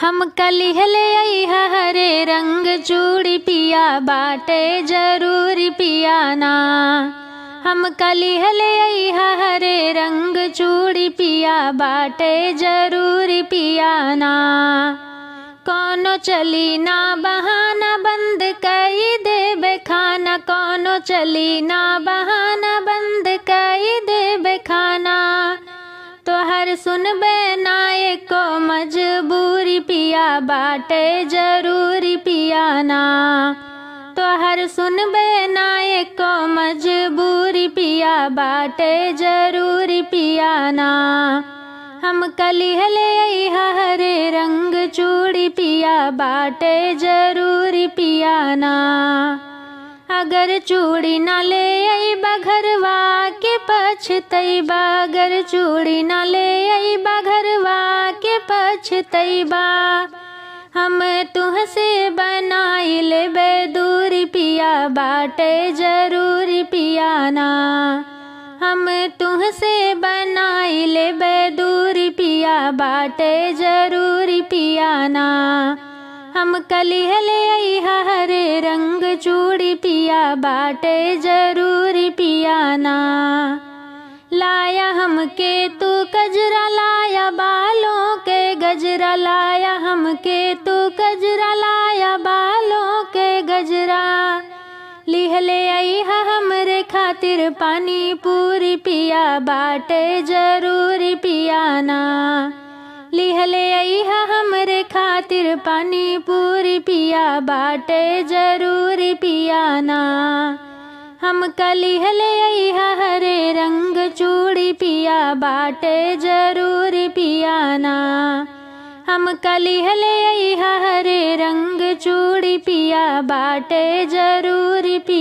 हम कलिहले अइहा हरे रंग चूड़ी पिया बाटे जरूरी पियाना। हम कलिहले अइहा हरे रंग चूड़ी पिया बाटे जरूरी पियाना। कौनो चली ना बहाना बंद कई देबे खाना, कौनो चली ना बहाना बंद कई देबे खाना। तोहर सुनबे ना एको मजबूरी पिया बाटे जरूरी पियाना। तोहर सुनबे ना एको मजबूरी पिया बाटे जरूरी पियाना। हम कलिहले अइहा हरे रंग चूड़ी पिया बाटे जरूरी पियाना। अगर चूड़ी ना ले अइबा घरवा के पछतइबा, अगर चूड़ी ना ले अइबा घरवा के पछतइबा। हम तुहसे बनाई लेबे दूरी पिया बाटे जरूरी पियाना। हम तुहसे बनाई लेबे दूरी पिया बाटे जरूरी पियाना। हम कलिहले अइहा हरे रंग चूड़ी पिया बाटे जरूरी पियाना। लाया हमके तू गजरा, लाया बालों के गजरा, लाया हमके तू गजरा, लाया बालों के गजरा। लिहले अइहा हमरे खातिर पानी पूरी पिया बाटे जरूरी पियाना। लिहले अइहा हमरे खातिर पानी पूरी पिया बाटे जरूरी पियाना। हम कलिहले अइहा हरे रंग चूड़ी पिया बाटे जरूरी पियाना। हम कलिहले अइहा हरे रंग चूड़ी पिया बाटे जरूरी पियाना।